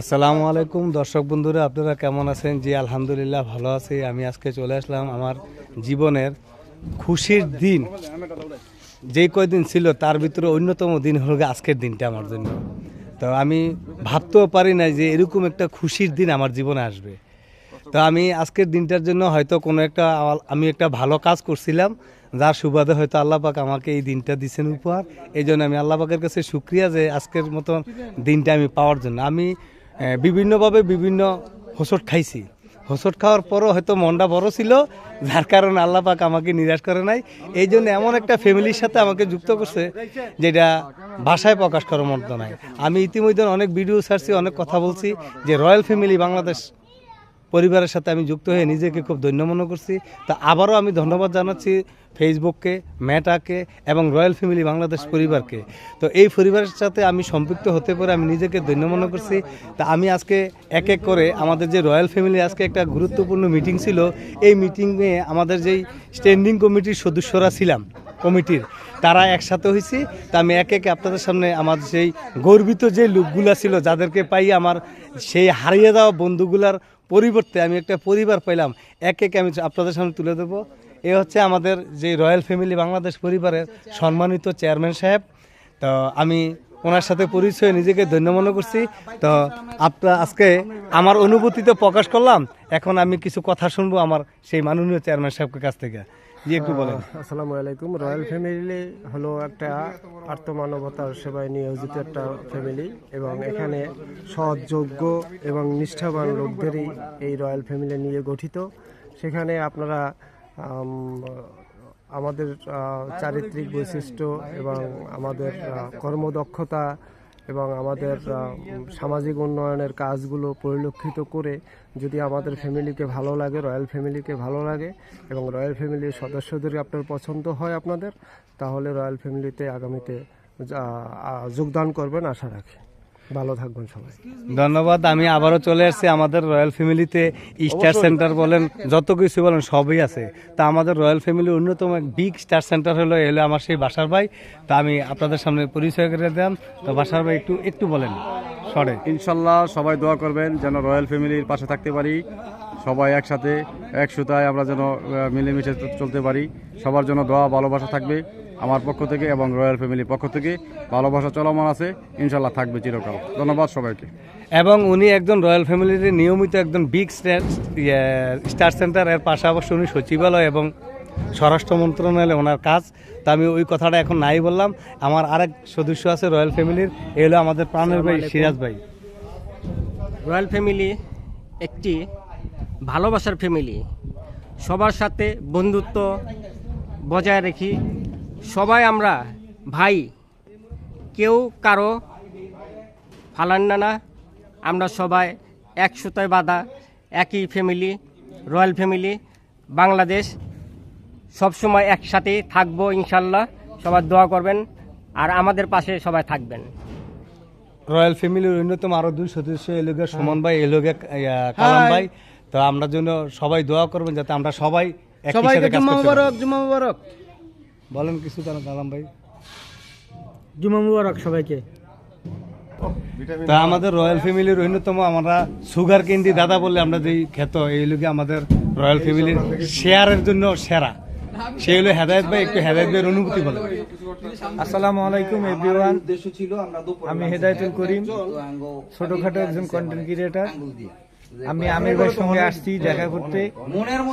আসসালামু আলাইকুম দর্শক বন্ধুরা, আপনারা কেমন আছেন? জি আলহামদুলিল্লাহ ভালো আছি। আমি আজকে চলে আসলাম আমার জীবনের খুশির দিন যেই কয়দিন ছিল তার ভিতরে অন্যতম দিন হলো গিয়ে আজকের দিনটা আমার জন্য। তো আমি ভাবতেও পারি না যে এরকম একটা খুশির দিন আমার জীবনে আসবে। তো আমি আজকের দিনটার জন্য হয়তো কোনো একটা আমি একটা ভালো কাজ করছিলাম, যার সুবাদে হয়তো আল্লাহ পাক আমাকে এই দিনটা দিচ্ছেন উপহার। এই জন্য আমি আল্লাহ পাকের কাছে শুক্রিয়া যে আজকের মতন দিনটা আমি পাওয়ার জন্য। আমি বিভিন্নভাবে বিভিন্ন হোঁচট খাইছি, হোঁচট খাওয়ার পরও হয়তো মনটা বড় ছিল, যার কারণে আল্লাহ পাক আমাকে নিরাশ করে নাই। এই জন্য এমন একটা ফ্যামিলির সাথে আমাকে যুক্ত করছে যেটা ভাষায় প্রকাশ করার মতো নয়। আমি ইতিমধ্যে অনেক ভিডিও ছাড়ছি, অনেক কথা বলছি যে রয়্যাল ফ্যামিলি বাংলাদেশ পরিবারের সাথে আমি যুক্ত হয়ে নিজেকে খুব ধন্য মনে করছি। তা আবারও আমি ধন্যবাদ জানাচ্ছি ফেসবুককে, মেটাকে এবং রয়্যাল ফ্যামিলি বাংলাদেশ পরিবারকে। তো এই পরিবারের সাথে আমি সম্পৃক্ত হতে পারে আমি নিজেকে ধন্য মনে করছি। তা আমি আজকে এক এক করে আমাদের যে রয়্যাল ফ্যামিলি আজকে একটা গুরুত্বপূর্ণ মিটিং ছিল, এই মিটিংয়ে আমাদের যেই স্ট্যান্ডিং কমিটির সদস্যরা ছিলাম কমিটির, তারা একসাথে হয়েছি। তা আমি এক একে আপনাদের সামনে আমার সেই গর্বিত যে লোকগুলা ছিল, যাদেরকে পাই আমার সেই হারিয়ে যাওয়া বন্ধুগুলার পরিবর্তে আমি একটা পরিবার পাইলাম, এক একে আমি আপনাদের সামনে তুলে দেবো। এ হচ্ছে আমাদের যে রয়্যাল ফ্যামিলি বাংলাদেশ পরিবারের সম্মানিত চেয়ারম্যান সাহেব। তো আমি ওনার সাথে পরিচয় নিজেকে ধন্য মনে করছি। তো আপনার আজকে আমার অনুভূতি তো প্রকাশ করলাম, এখন আমি কিছু কথা শুনবো আমার সেই মাননীয় চেয়ারম্যান সাহেবের কাছ থেকে। জি একটু বলেন। আসসালামু আলাইকুম। রয়্যাল ফ্যামিলি হলো একটা আত্মমানবতার সেবায় নিয়োজিত একটা ফ্যামিলি এবং এখানে সৎ, যোগ্য এবং নিষ্ঠাবান লোকদেরই এই রয়্যাল ফ্যামিলি নিয়ে গঠিত। সেখানে আপনারা আমাদের চারিত্রিক বৈশিষ্ট্য এবং আমাদের কর্মদক্ষতা এবং আমাদের সামাজিক উন্নয়নের কাজগুলো পরিলক্ষিত করে যদি আমাদের ফ্যামিলিকে ভালো লাগে, রয়্যাল ফ্যামিলিকে ভালো লাগে এবং রয়্যাল ফ্যামিলির সদস্যদের আপনার পছন্দ হয় আপনাদের, তাহলে রয়্যাল ফ্যামিলিতে আগামীতে যোগদান করবেন আশা রাখি। ভালো থাকবেন সবাই। ধন্যবাদ। আমি আবারও চলে আসছি আমাদের রয়্যাল ফ্যামিলিতে। স্টার সেন্টার বলেন, যত কিছু বলেন সবই আছে। তা আমাদের রয়্যাল ফ্যামিলির অন্যতম এক বিগ স্টার সেন্টার হলো আমার সেই বাসার ভাই। তা আমি আপনাদের সামনে পরিচয় করে দিলাম। তো বাসার ভাই একটু বলেন সরে। ইনশাল্লাহ সবাই দোয়া করবেন যেন রয়্যাল ফ্যামিলির পাশে থাকতে পারি, সবাই একসাথে এক সুতায় আমরা যেন মিলেমিশে চলতে পারি। সবার জন্য দোয়া ভালোবাসা থাকবে আমার পক্ষ থেকে এবং রয়্যাল ফ্যামিলির পক্ষ থেকে। ভালোবাসা চলমান আছে, ইনশাল্লাহ থাকবে চিরকাল। ধন্যবাদ সবাইকে। এবং উনি একজন রয়্যাল ফ্যামিলির নিয়মিত একজন বিগ স্টার সেন্টার, এর পাশাপাশি উনি সচিবালয় এবং স্বরাষ্ট্র মন্ত্রণালয়ে ওনার কাজ। তা আমি ওই কথাটা এখন নাই বললাম। আমার আরেক সদস্য আছে রয়্যাল ফ্যামিলির, এ হলো আমাদের প্রাণের ভাই সিরাজ ভাই। রয়্যাল ফ্যামিলি একটি ভালোবাসার ফ্যামিলি। সবার সাথে বন্ধুত্ব বজায় রেখি, সবাই আমরা ভাই, কেউ কারো ফালান না, আমরা সবাই এক সুতায় বাঁধা একই ফ্যামিলি। রয়্যাল ফ্যামিলি বাংলাদেশ সবসময় একসাথে থাকবো ইনশাল্লাহ। সবাই দোয়া করবেন আর আমাদের পাশে সবাই থাকবেন। রয়্যাল ফ্যামিলির অন্যতম আরো দুই সদস্য এলোকে সুমন ভাই, এলোকে কালাম ভাই। তো আমরা জন্য সবাই দোয়া করবেন যাতে আমরা সবাই একই সাথে কাজ করতে পারি। জুমা মুবারক। বলেন কিছু কালাম ভাই। জুমা মুবারক সবাইকে। তা আমাদের রয়্যাল ফ্যামিলির অন্যতম আমরা সুগার ক্যান্ডি দাদা বললে আমরা যেই খ্যাত, এই লোকে আমাদের রয়্যাল ফ্যামিলির শেয়ারের জন্য সেরা, সেই হলো হেদায়েত ভাই। একটু হেদায়েত ভাইয়ের অনুভূতি বলেন। আসসালামু আলাইকুম এভরিওয়ান। আমি হেদায়েতুল করিম, ছোটখাটো একজন কন্টেন্ট ক্রিয়েটার। আমি আমির ভাইয়ের সঙ্গে আসছি দেখা করতে।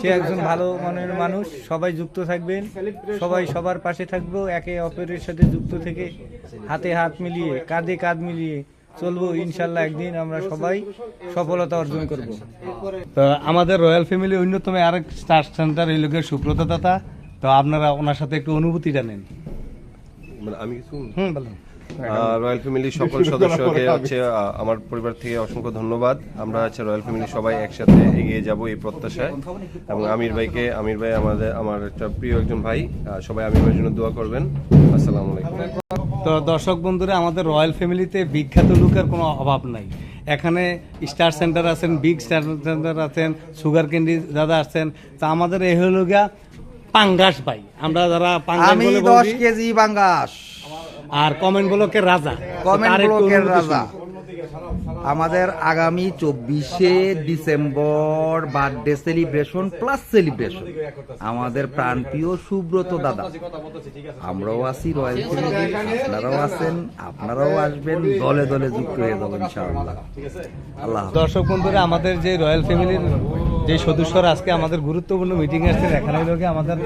সে একজন ভালো মনের মানুষ। সবাই যুক্ত থাকবেন, সবাই সবার পাশে থাকবো, একে অপরের সাথে যুক্ত থেকে হাতে হাত মিলিয়ে, কাঁধে কাঁধ মিলিয়ে চলবো। ইনশাল্লাহ একদিন আমরা সবাই সফলতা অর্জন করব। তো আমাদের রয়্যাল ফ্যামিলির অন্যতম আরেক স্টার সেন্টার এই লোকের সুব্রত দাতা। তো আপনারা ওনার সাথে একটু অনুভূতি জানেন। আমি কিছু বলেন। রয়্যাল ফ্যামিলির সকল সদস্যকে হচ্ছে আমার পরিবার থেকে অসংখ্য ধন্যবাদ। আমরা হচ্ছে রয়্যাল ফ্যামিলি সবাই একসাথে এগিয়ে যাব এই প্রত্যাশায়। এবং আমির ভাই আমার একটা প্রিয় একজন ভাই, সবাই আমির ভাইয়ের জন্য দোয়া করবেন। আসসালামু আলাইকুম। তো দর্শক বন্ধুরা, আমাদের রয়্যাল ফ্যামিলিতে বিখ্যাত লোকের কোনো অভাব নাই। এখানে স্টার সেন্টার আছেন, বিগ স্টার সেন্টার আছেন, সুগার ক্যান্ডি দাদা আছেন। তা আমাদের এই হলো গিয়া পাঙ্গাস ভাই। আমরা যারা পাঙ্গাস আমি বলে 10 কেজি পাঙ্গাস আর কমেন্ট ব্লকের রাজা। কমেন্ট ব্লকের রাজা। আমাদের আগামী 24শে December birthday celebration plus celebration আমাদের প্রাণপ্রিয় সুব্রত দাদা, আমরাও আছি রয়্যাল ফ্যামিলি, আপনারাও আছেন, আপনারাও আসবেন, দলে দলে যুক্ত হয়ে যাবেন ইনশাআল্লাহ। আল্লাহ হাফেজ। দর্শক বন্ধুরা, আমাদের যে রয়্যাল ফ্যামিলির যে সদস্যরা আজকে আমাদের গুরুত্বপূর্ণ মিটিং আসছেন, এখানে হলো গিয়ে আমাদের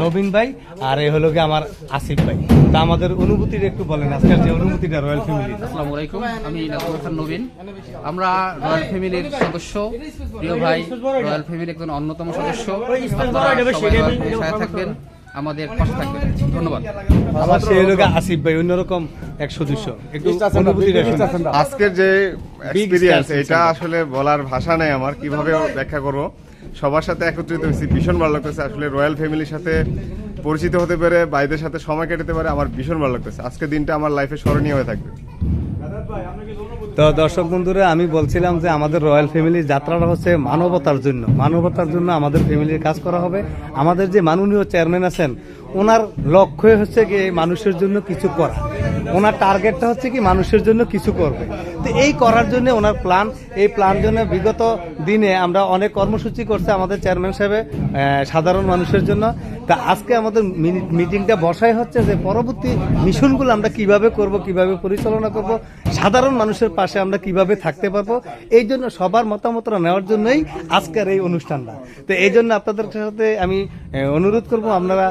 নবীন ভাই আর এই হলো গিয়ে আমার আসিফ ভাই। তা আমাদের অনুভূতিটা একটু বলেন, আজকের যে অনুভূতিটা রয়্যাল ফ্যামিলি। আসসালামু আলাইকুম, আমি নাজমুল হাসান নবীন। আমরা রয়্যাল ফ্যামিলির সদস্য, প্রিয় ভাই, রয়্যাল ফ্যামিলির একজন অন্যতম সদস্য। আপনারা সবাই সাথে থাকবেন, আমাদের পাশে থাকবেন। ধন্যবাদ। আমার সেই হলো গিয়ে আসিফ ভাই, অন্যরকম এক সদস্য, একটু অনুভূতিটা শুনুন। আজকের যে এক্সপিরিয়েন্স, এটা আসলে বলার ভাষা নেই আমার, কিভাবে ব্যাখ্যা করব। সবার সাথে একত্রিত হয়েছি, ভীষণ ভালো লাগতেছে। আসলে রয়্যাল ফ্যামিলির সাথে পরিচিত হতে পারে, ভাইদের সাথে সময় কাটাতে পারে, আমার ভীষণ ভালো লাগতেছে। আজকের দিনটা আমার লাইফে স্মরণীয় হয়ে থাকবে। তো দর্শক বন্ধুরা, আমি বলছিলাম যে আমাদের রয়্যাল ফ্যামিলির যাত্রাটা হচ্ছে মানবতার জন্য। মানবতার জন্য আমাদের ফ্যামিলির কাজ করা হবে। আমাদের যে মাননীয় চেয়ারম্যান আছেন, ওনার লক্ষ্যই হচ্ছে কি মানুষের জন্য কিছু করা। ওনার টার্গেটটা হচ্ছে কি মানুষের জন্য কিছু করবে। তো এই করার জন্য ওনার প্ল্যান, এই প্ল্যান জন্য বিগত দিনে আমরা অনেক কর্মসূচি করছে আমাদের চেয়ারম্যান সাহেব সাধারণ মানুষের জন্য। তা আজকে আমাদের মিটিংটা বসাই হচ্ছে যে পরবর্তী মিশনগুলো আমরা কিভাবে করব, কিভাবে পরিচালনা করব, সাধারণ মানুষের পাশে আমরা কিভাবে থাকতে পারবো, এই জন্য সবার মতামতটা নেওয়ার জন্যই আজকের এই অনুষ্ঠানটা। তো এই জন্য আপনাদের সাথে আমি অনুরোধ করব, আপনারা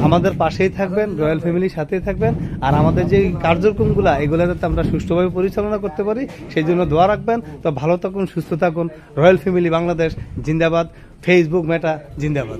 আমাদের পাশেই থাকবেন, রয়্যাল ফ্যামিলির সাথেই থাকবেন, আর আমাদের যে কার্যক্রমগুলো এগুলো যাতে আমরা সুষ্ঠুভাবে পরিচালনা করতে পারি সেই জন্য দোয়া রাখবেন। তো ভালো থাকুন, সুস্থ থাকুন। রয়্যাল ফ্যামিলি বাংলাদেশ জিন্দাবাদ। ফেসবুক মেটা জিন্দাবাদ।